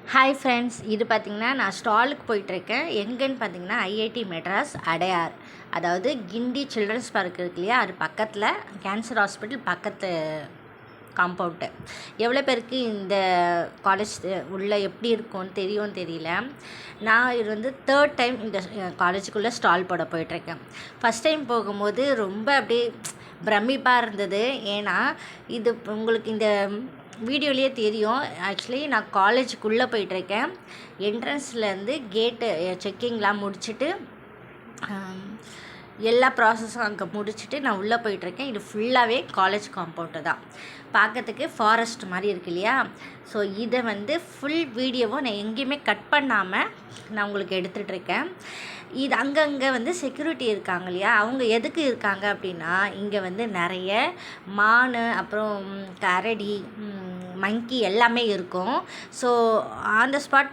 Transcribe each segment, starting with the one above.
Hi friends, இது பார்த்திங்கன்னா நான் ஸ்டாலுக்கு போயிட்டுருக்கேன். எங்கேன்னு பார்த்தீங்கன்னா ஐஐடி மெட்ராஸ் அடையார், அதாவது கிண்டி சில்ட்ரன்ஸ் பார்க் இருக்கு இல்லையா, அது பக்கத்தில் கேன்சர் ஹாஸ்பிட்டல் பக்கத்து காம்பவுண்டு. எவ்வளோ பேருக்கு இந்த காலேஜ் உள்ளே எப்படி இருக்கும்னு தெரியல. நான் இது வந்து தேர்ட் டைம் இந்த காலேஜுக்குள்ளே ஸ்டால் போட போயிட்டுருக்கேன். ஃபஸ்ட் டைம் போகும்போது ரொம்ப அப்படியே பிரமிப்பாக இருந்தது. ஏன்னா இது உங்களுக்கு இந்த வீடியோலேயே தெரியும். ஆக்சுவலி நான் காலேஜுக்குள்ளே போயிட்டுருக்கேன். என்ட்ரன்ஸ்லேருந்து கேட்டு செக்கிங்லாம் முடிச்சுட்டு எல்லா ப்ராசஸும் அங்கே முடிச்சுட்டு நான் உள்ளே போயிட்டுருக்கேன். இது ஃபுல்லாகவே காலேஜ் காம்பவுண்டு தான். பார்க்கறதுக்கு ஃபாரஸ்ட் மாதிரி இருக்கு இல்லையா. ஸோ இதை வந்து ஃபுல் வீடியோவும் நான் எங்கேயுமே கட் பண்ணாமல் நான் உங்களுக்கு எடுத்துகிட்ருக்கேன். இது அங்கங்கே வந்து செக்யூரிட்டி இருக்காங்க இல்லையா, அவங்க எதுக்கு இருக்காங்க அப்படின்னா, இங்கே வந்து நிறைய மான், அப்புறம் கரடி, மங்கி எல்லாமே இருக்கும். ஸோ ஆன் த ஸ்பாட்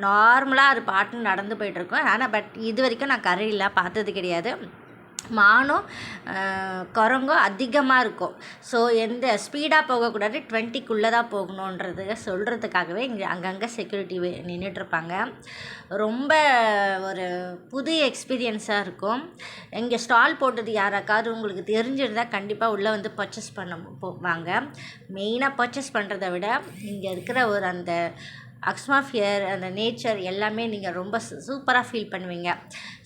நார்மலாக அது பாட்டுன்னு நடந்து போயிட்டுருக்கோம். ஆனால் இது வரைக்கும் நான் கரடிலாம் பார்த்தது கிடையாது. மானும் குரங்கும் அதிகமாக இருக்கும். ஸோ எந்த ஸ்பீடாக போகக்கூடாது, 20க்குள்ளே தான் போகணுன்றது சொல்கிறதுக்காகவே இங்கே அங்கங்கே செக்யூரிட்டி நின்றுட்டுருப்பாங்க. ரொம்ப ஒரு புது எக்ஸ்பீரியன்ஸாக இருக்கும். இங்கே ஸ்டால் போட்டது யாராக்காவது உங்களுக்கு தெரிஞ்சிருந்தால் கண்டிப்பாக உள்ளே வந்து பர்ச்சேஸ் பண்ண போவாங்க. மெயினாக பர்ச்சேஸ் பண்ணுறத விட இங்கே இருக்கிற ஒரு அந்த அட்மாஸ்பியர், அந்த நேச்சர் எல்லாமே நீங்கள் ரொம்ப சூப்பராக ஃபீல் பண்ணுவீங்க.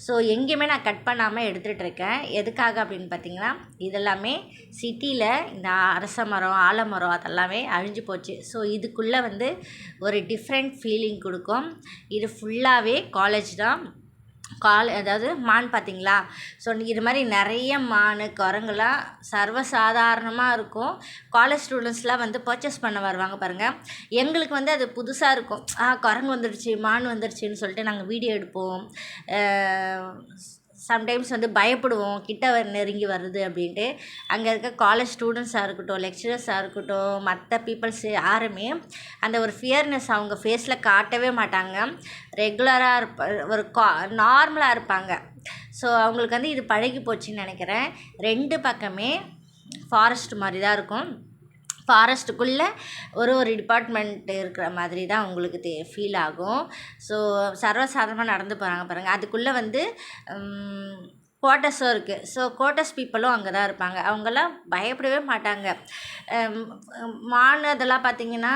ஸோ எங்கேயுமே நான் கட் பண்ணாமல் எடுத்துகிட்ருக்கேன். எதுக்காக அப்படின்னு பார்த்தீங்கன்னா, இதெல்லாமே சிட்டியில் இந்த அரச மரம், ஆலமரம் அதெல்லாமே அழிஞ்சு போச்சு. ஸோ இதுக்குள்ளே வந்து ஒரு டிஃப்ரெண்ட் ஃபீலிங் கொடுக்கும். இது ஃபுல்லாகவே காலேஜ் தான். அதாவது மான் பார்த்திங்களா. ஸோ இது மாதிரி நிறைய மான், குரங்குலாம் சர்வசாதாரணமாக இருக்கும். காலேஜ் ஸ்டூடெண்ட்ஸ்லாம் வந்து பர்ச்சேஸ் பண்ண வருவாங்க பாருங்கள். எங்களுக்கு வந்து அது புதுசாக இருக்கும். குரங்கு வந்துடுச்சு, மான் வந்துடுச்சின்னு சொல்லிட்டு நாங்கள் வீடியோ எடுப்போம். சம்டைம்ஸ் வந்து பயப்படுவோம், கிட்ட நெருங்கி வருது அப்படின்ட்டு. அங்கே இருக்க காலேஜ் ஸ்டூடெண்ட்ஸாக இருக்கட்டும், லெக்சரர்ஸாக இருக்கட்டும், மற்ற பீப்புள்ஸ் யாருமே அந்த ஒரு ஃபியர்னஸ் அவங்க ஃபேஸில் காட்டவே மாட்டாங்க. ரெகுலராக ஒரு நார்மலாக இருப்பாங்க. ஸோ அவங்களுக்கு வந்து இது பழகி போச்சுன்னு நினைக்கிறேன். 2 பக்கமே ஃபாரஸ்ட் மாதிரி தான் இருக்கும். ஃபாரஸ்ட்டுக்குள்ளே ஒரு டிபார்ட்மெண்ட் இருக்கிற மாதிரி தான் உங்களுக்கு ஃபீல் ஆகும். ஸோ சர்வசாதாரணமாக நடந்து போகிறாங்க பாருங்கள். அதுக்குள்ளே வந்து குவார்ட்டர்ஸும் இருக்குது. ஸோ குவார்ட்டர்ஸ் பீப்புளும் அங்கே தான் இருப்பாங்க. அவங்கெல்லாம் பயப்படவே மாட்டாங்க. மான் அதெல்லாம் பார்த்திங்கன்னா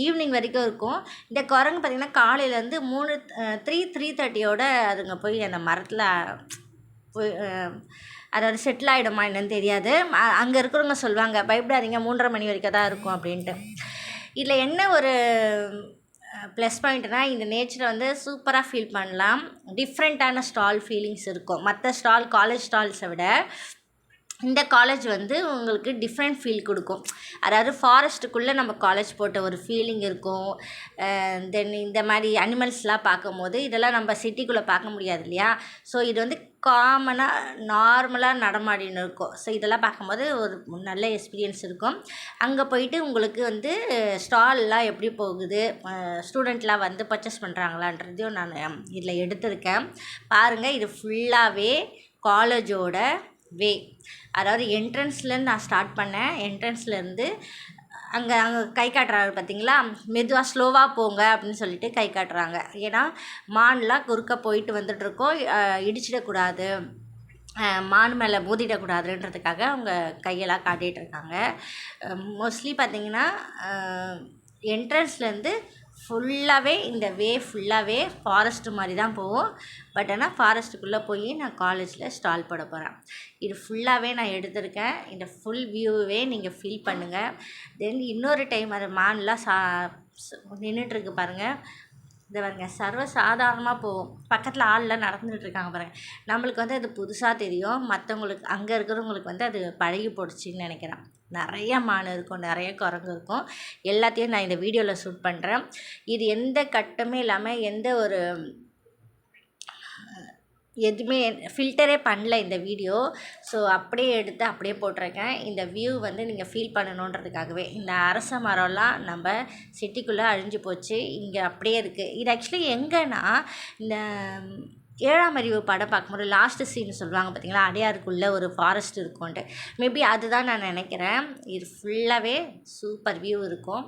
ஈவினிங் வரைக்கும் இருக்கும். இந்த குரங்கு பார்த்திங்கன்னா காலையிலேருந்து 3:30யோட அதுங்க போய் அந்த மரத்தில் போய் அதாவது செட்டில் ஆகிடுமா என்னன்னு தெரியாது. அங்கே இருக்கிறவங்க சொல்லுவாங்க, பயப்படாதீங்க, 3:30 மணி வரைக்கும் தான் இருக்கும் அப்படின்ட்டு. இதில் என்ன ஒரு ப்ளஸ் பாயிண்ட்னால், இந்த நேச்சரை வந்து சூப்பராக ஃபீல் பண்ணலாம். டிஃப்ரெண்ட்டான ஸ்டால் ஃபீலிங்ஸ் இருக்கும். மற்ற ஸ்டால், காலேஜ் ஸ்டால்ஸை விட இந்த காலேஜ் வந்து உங்களுக்கு டிஃப்ரெண்ட் ஃபீல் கொடுக்கும். அதாவது ஃபாரஸ்ட்டுக்குள்ளே நம்ம காலேஜ் போட்ட ஒரு ஃபீலிங் இருக்கும். தென் இந்த மாதிரி அனிமல்ஸ்லாம் பார்க்கும்போது இதெல்லாம் நம்ம சிட்டிக்குள்ளே பார்க்க முடியாது இல்லையா. ஸோ இது வந்து காமனாக நார்மலாக நடமாடின்னு இருக்கும். ஸோ இதெல்லாம் பார்க்கும்போது ஒரு நல்ல எக்ஸ்பீரியன்ஸ் இருக்கும். அங்கே போயிட்டு உங்களுக்கு வந்து ஸ்டால்லாம் எப்படி போகுது, ஸ்டூடெண்ட்லாம் வந்து பர்ச்சேஸ் பண்ணுறாங்களான்றதையும் நான் இதில் எடுத்திருக்கேன். பாருங்கள், இது ஃபுல்லாகவே காலேஜோட வே. அதாவது என்ட்ரன்ஸ்லேருந்து நான் ஸ்டார்ட் பண்ணேன். என்ட்ரன்ஸ்லேருந்து அங்கே கை காட்டுறாங்க பார்த்தீங்களா, மெதுவாக ஸ்லோவாக போங்க அப்படின்னு சொல்லிட்டு கை காட்டுறாங்க. ஏன்னா மான்லாம் குறுக்க போயிட்டு வந்துட்டுருக்கோம், இடிச்சிடக்கூடாது, மான் மேலே மோதிடக்கூடாதுன்றதுக்காக அவங்க கையெல்லாம் காட்டிகிட்ருக்காங்க. மோஸ்ட்லி பார்த்திங்கன்னா என்ட்ரன்ஸ்லேருந்து ஃபுல்லாகவே இந்த வே ஃபுல்லாகவே ஃபாரஸ்ட்டு மாதிரி தான் போகும். பட் ஆனால் ஃபாரஸ்ட்டுக்குள்ளே போய் நான் காலேஜில் ஸ்டால் போட போகிறேன். இது ஃபுல்லாகவே நான் எடுத்திருக்கேன். இந்த ஃபுல் வியூவே நீங்கள் ஃபீல் பண்ணுங்கள். தென் இன்னொரு டைம் அது மான்லாம் நின்றுட்டுருக்கு பாருங்கள். இதை பாருங்கள், சர்வசாதாரணமாக போகும். பக்கத்தில் ஆள்லாம் நடந்துகிட்ருக்காங்க பாருங்கள். நம்மளுக்கு வந்து அது புதுசாக தெரியும். மற்றவங்களுக்கு, அங்கே இருக்கிறவங்களுக்கு வந்து அது பழகி போடுச்சின்னு நினைக்கிறேன். நிறைய மான் இருக்கும், நிறைய குரங்கு இருக்கும். எல்லாத்தையும் நான் இந்த வீடியோவில் ஷூட் பண்ணுறேன். இது எந்த கட்டுமே இல்லாமல், எந்த ஒரு எதுவுமே ஃபில்டரே பண்ணல இந்த வீடியோ. ஸோ அப்படியே எடுத்து அப்படியே போட்டிருக்கேன். இந்த வியூ வந்து நீங்கள் ஃபீல் பண்ணணுன்றதுக்காகவே. இந்த அரச மரம்லாம் நம்ம சிட்டிக்குள்ளே அழிஞ்சு போச்சு, இங்கே அப்படியே இருக்குது. இது ஆக்சுவலி எங்கன்னா இந்த ஏழாம் அறிவு படம் பார்க்கும்போது லாஸ்ட்டு சீன் சொல்லுவாங்க பார்த்தீங்களா, அடையாருக்குள்ளே ஒரு ஃபாரஸ்ட் இருக்கும்ன்ட்டு. மேபி அதுதான் நான் நினைக்கிறேன். இது ஃபுல்லாகவே சூப்பர் வியூ இருக்கும்.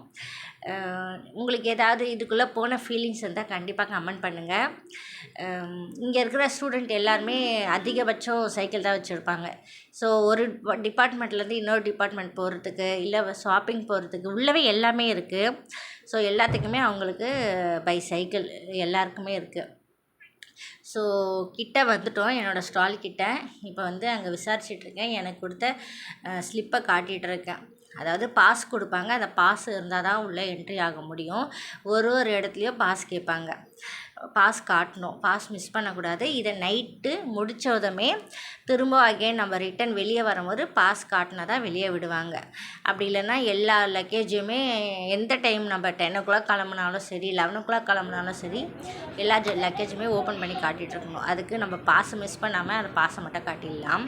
உங்களுக்கு ஏதாவது இதுக்குள்ளே போன ஃபீலிங்ஸ் இருந்தால் கண்டிப்பாக கமெண்ட் பண்ணுங்கள். இங்கே இருக்கிற ஸ்டூடெண்ட் எல்லாருமே அதிகபட்சம் சைக்கிள் தான் வச்சுருப்பாங்க. ஸோ ஒரு டிபார்ட்மெண்ட்லேருந்து இன்னொரு டிபார்ட்மெண்ட் போகிறதுக்கு, இல்லை ஷாப்பிங் போகிறதுக்கு உள்ளவே எல்லாமே இருக்குது. ஸோ எல்லாத்துக்குமே அவங்களுக்கு சைக்கிள் எல்லாருக்குமே இருக்குது. ஸோ கிட்ட வந்துட்டோம், என்னோடய ஸ்டால் கிட்ட. இப்போ வந்து அங்கே விசாரிச்சிட்ருக்கேன். எனக்கு கொடுத்த ஸ்லிப்பை காட்டிகிட்ருக்கேன். அதாவது பாஸ் கொடுப்பாங்க. அந்த பாஸ் இருந்தால் தான் உள்ளே என்ட்ரி ஆக முடியும். ஒரு இடத்துலையும் பாஸ் கேட்பாங்க. பாஸ் காட்டணும், பாஸ் மிஸ் பண்ணக்கூடாது. இதை நைட்டு முடித்ததுமே திரும்ப அகைன் நம்ம ரிட்டன் வெளியே வரும்போது பாஸ் காட்டினா தான் வெளியே விடுவாங்க. அப்படி இல்லைன்னா எல்லா லக்கேஜுமே எந்த டைம் நம்ம 10 o'clock கிளம்புனாலும் சரி, 11 o'clock கிளம்புனாலும் சரி, எல்லா லக்கேஜுமே ஓப்பன் பண்ணி காட்டிகிட்ருக்கணும். அதுக்கு நம்ம பாஸை மிஸ் பண்ணாமல் அந்த பாஸை மட்டும் காட்டிடலாம்.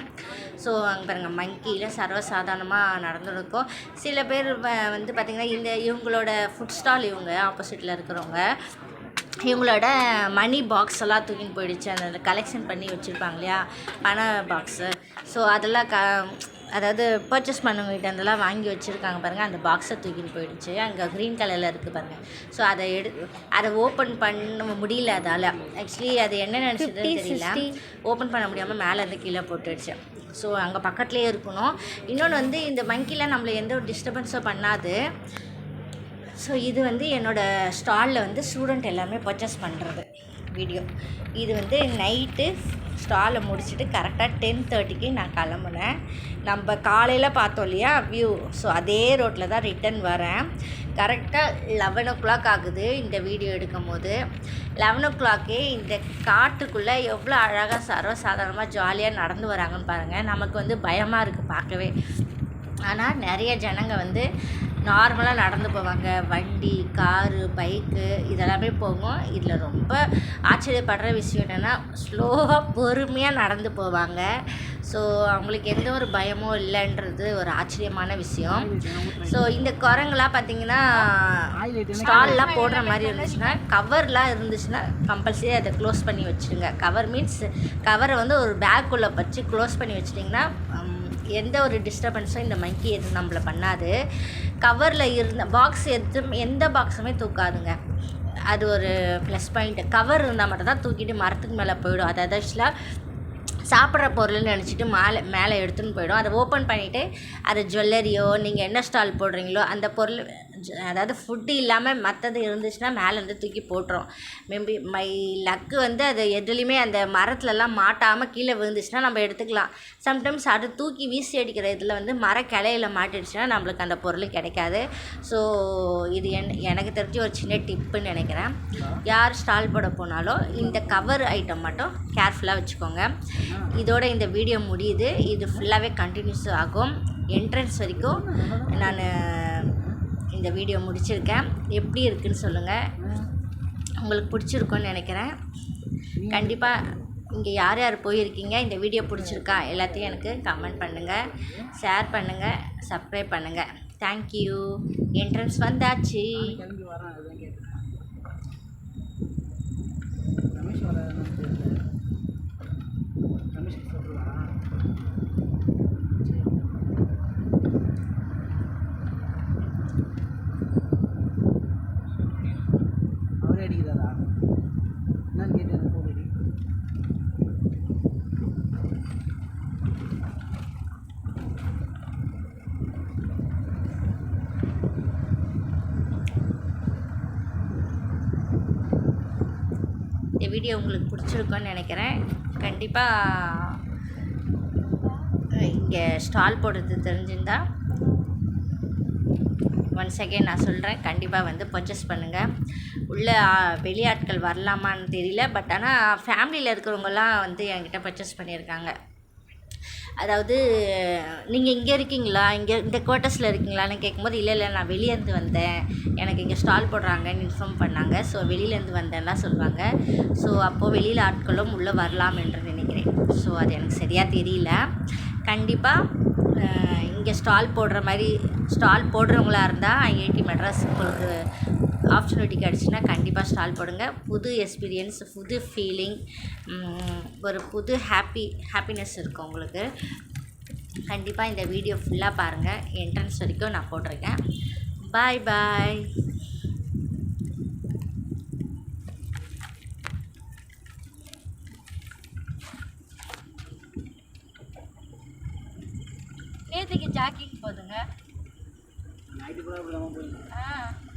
ஸோ அங்கே பாருங்கள், மங்கியில் சர்வசாதாரணமாக நடந்துருக்கும். சில பேர் வந்து பார்த்திங்கன்னா இவங்களோட ஃபுட் ஸ்டால், இவங்க ஆப்போசிட்டில் இருக்கிறவங்க, இவங்களோட மணி பாக்ஸ் எல்லாம் தூக்கின்னு போயிடுச்சு. அந்த கலெக்ஷன் பண்ணி வச்சுருப்பாங்க இல்லையா, பண பாக்ஸு. ஸோ அதெல்லாம் அதாவது பர்ச்சேஸ் பண்ணவங்ககிட்ட அதெல்லாம் வாங்கி வச்சுருக்காங்க பாருங்கள். அந்த பாக்ஸை தூக்கின்னு போயிடுச்சு. அங்கே க்ரீன் கலரில் இருக்குது பாருங்கள். ஸோ அதை ஓப்பன் பண்ண முடியல. அதால் ஆக்சுவலி அது என்ன நினச்சதுன்னு தெரியல, ஓப்பன் பண்ண முடியாமல் மேலேருந்து கீழே போட்டுடுச்சு. ஸோ அங்கே பக்கத்துலேயே இருக்கணும். இன்னொன்று வந்து இந்த மங்கியில் நம்மளை எந்த ஒரு டிஸ்டர்பன்ஸும் பண்ணாது. ஸோ இது வந்து என்னோடய ஸ்டாலில் வந்து ஸ்டூடெண்ட் எல்லாமே பர்ச்சேஸ் பண்ணுறது வீடியோ. இது வந்து நைட்டு ஸ்டாலை முடிச்சுட்டு கரெக்டாக 10:30க்கு நான் கிளம்புனேன். நம்ம காலையில் பார்த்தோம் இல்லையா வியூ, ஸோ அதே ரோட்டில் தான் ரிட்டன் வரேன். கரெக்டாக 11 o'clock ஆகுது இந்த வீடியோ எடுக்கும் போது. 11 o'clock இந்த காட்டுக்குள்ளே எவ்வளோ அழகாக சர்வசாதாரணமாக ஜாலியாக நடந்து வராங்கன்னு பாருங்கள். நமக்கு வந்து பயமாக இருக்குது பார்க்கவே. ஆனால் நிறைய ஜனங்க வந்து நார்மலாக நடந்து போவாங்க. வண்டி, காரு, பைக்கு இதெல்லாமே போகும். இதில் ரொம்ப ஆச்சரியப்படுற விஷயம் என்னென்னா, ஸ்லோவாக பொறுமையாக நடந்து போவாங்க. ஸோ அவங்களுக்கு எந்த ஒரு பயமும் இல்லைன்றது ஒரு ஆச்சரியமான விஷயம். ஸோ இந்த குரங்குலாம் பார்த்திங்கன்னா ஸ்டால்லாம் போடுற மாதிரி இருந்துச்சுன்னா, கவர்லாம் இருந்துச்சுன்னா கம்பல்சரி அதை க்ளோஸ் பண்ணி வச்சுடுங்க. கவர் மீன்ஸ் கவரை வந்து ஒரு பேக்குள்ளே வச்சு க்ளோஸ் பண்ணி வச்சிட்டிங்கன்னா எந்த ஒரு டிஸ்டர்பன்ஸும் இந்த மங்கி எதுவும் நம்மளை பண்ணாது. கவரில் இருந்த பாக்ஸ் எந்த பாக்ஸுமே தூக்காதுங்க. அது ஒரு ப்ளஸ் பாயிண்ட்டு. கவர் இருந்தால் மட்டும் தான் தூக்கிட்டு மரத்துக்கு மேலே போயிடும். அதாவது ஆக்சுவலாக சாப்பிட்ற பொருள்னு நினச்சிட்டு மேலே எடுத்துன்னு போயிடும். அதை ஓப்பன் பண்ணிவிட்டு அது ஜுவல்லரியோ, நீங்கள் என்ன ஸ்டால் போடுறீங்களோ அந்த பொருள், அதாவது ஃபுட்டு இல்லாமல் மற்றது இருந்துச்சுன்னா மேலேருந்து தூக்கி போட்டுரும். மேபி மை லக்கு வந்து அது எதுலேயுமே அந்த மரத்துலலாம் மாட்டாமல் கீழே விழுந்துச்சுன்னா நம்ம எடுத்துக்கலாம். சம்டைம்ஸ் அது தூக்கி வீசி அடிக்கிற இதில் வந்து கிளையில் மாட்டிடுச்சுன்னா நம்மளுக்கு அந்த பொருள் கிடைக்காது. ஸோ இது எனக்கு தெரிஞ்சு ஒரு சின்ன டிப்புன்னு நினைக்கிறேன். யார் ஸ்டால் போட போனாலும் இந்த கவர் ஐட்டம் மட்டும் கேர்ஃபுல்லாக வச்சுக்கோங்க. இதோட இந்த வீடியோ முடியுது. இது ஃபுல்லாகவே கண்டினியூஸ் ஆகும். என்ட்ரன்ஸ் வரைக்கும் நான் இந்த வீடியோ முடிச்சிருக்கேன். எப்படி இருக்குதுன்னு சொல்லுங்கள். உங்களுக்கு பிடிச்சிருக்குன்னு நினைக்கிறேன். கண்டிப்பாக இங்கே யார் யார் போயிருக்கீங்க, இந்த வீடியோ பிடிச்சிருக்கா எல்லாத்தையும் எனக்கு கமெண்ட் பண்ணுங்கள், ஷேர் பண்ணுங்கள், சப்ஸ்கிரைப் பண்ணுங்கள். தேங்க்யூ. என்ட்ரன்ஸ் வந்தாச்சு. இந்த வீடியோ உங்களுக்கு பிடிச்சிருக்குன்னு நினைக்கிறேன். கண்டிப்பாக இங்கே ஸ்டால் போடுறது தெரிஞ்சிருந்தால் ஒன்ஸ் அகெயின் நான் சொல்கிறேன், கண்டிப்பாக வந்து பர்ச்சேஸ் பண்ணுங்கள். உள்ளே வெளியாட்கள் வரலாமான்னு தெரியல, பட் ஆனால் ஃபேமிலியில் இருக்கிறவங்கலாம் வந்து என்கிட்ட பர்ச்சேஸ் பண்ணியிருக்காங்க. அதாவது நீங்கள் இங்கே இருக்கீங்களா, இந்த குவார்ட்டர்ஸில் இருக்கீங்களான்னு கேட்கும்போது, இல்லை நான் வெளியேருந்து வந்தேன், எனக்கு இங்கே ஸ்டால் போடுறாங்கன்னு இன்ஃபார்ம் பண்ணாங்க. ஸோ வெளியிலேருந்து வந்தேன்லாம் சொல்லுவாங்க. ஸோ அப்போது வெளியில் ஆட்களும் உள்ளே வரலாம் என்று நினைக்கிறேன். ஸோ அது எனக்கு சரியாக தெரியல. கண்டிப்பாக இங்கே ஸ்டால் போடுறவங்களா இருந்தால் IIT மெட்ராஸ் உங்களுக்கு ஆப்பர்ச்சுனிட்டி கிடச்சுன்னா கண்டிப்பாக ஸ்டால் போடுங்க. புது எக்ஸ்பீரியன்ஸ், புது ஃபீலிங், ஒரு புது ஹாப்பினஸ் இருக்கும் உங்களுக்கு. கண்டிப்பாக இந்த வீடியோ ஃபுல்லாக பாருங்கள். என்ட்ரன்ஸ் வரைக்கும் நான் போட்டிருக்கேன். பாய் பாய். நேற்றுக்கு ஜாக்கிங் போதுங்க.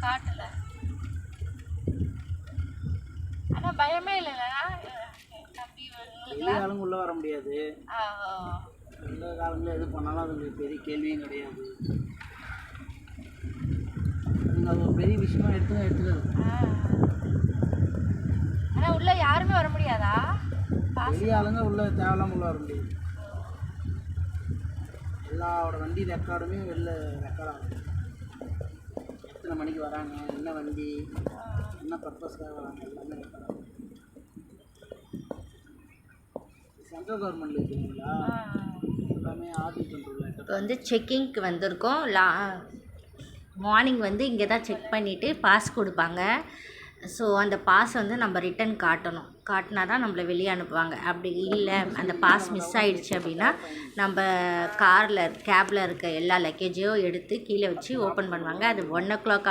காட்டல. ஆனால் பயமே இல்லைண்ணா தம்பி உங்களுக்கு உள்ளே வர முடியாது. எந்த காலங்களில் எது பண்ணாலும் அது உங்களுக்கு பெரிய கேள்வியும் கிடையாது. நீங்கள் அது ஒரு பெரிய விஷயமா எடுத்துக்காது. ஆனால் உள்ளே யாருமே வர முடியாதா? பெரிய ஆளுங்க உள்ளே தேவையில்லாமல் உள்ளே வர முடியாது. எல்லாரோட வண்டி ரெக்கார்டுமே வெளில ரெக்கார்ட் ஆகும். எத்தனை மணிக்கு வராங்க, என்ன வண்டி, என்ன பர்பஸ்க்காக வராங்க, எல்லாமே ரெக்கார்ட் ஆகும். சென்ட்ரல் கவர்மெண்ட்டில் இருக்குங்களா, எல்லாமே ஆர்டர் கண்ட்ரோல். இப்போ வந்து செக்கிங்க்கு வந்திருக்கோம். மார்னிங் வந்து இங்கே தான் செக் பண்ணிவிட்டு பாஸ் கொடுப்பாங்க. ஸோ அந்த பாஸ் வந்து நம்ம ரிட்டன் காட்டினா தான் நம்மளை வெளியே அனுப்புவாங்க. அப்படி இல்லை அந்த பாஸ் மிஸ் ஆகிடுச்சு அப்படின்னா நம்ம கேபில் இருக்க எல்லா லக்கேஜையும் எடுத்து கீழே வச்சு ஓப்பன் பண்ணுவாங்க. அது 1 o'clock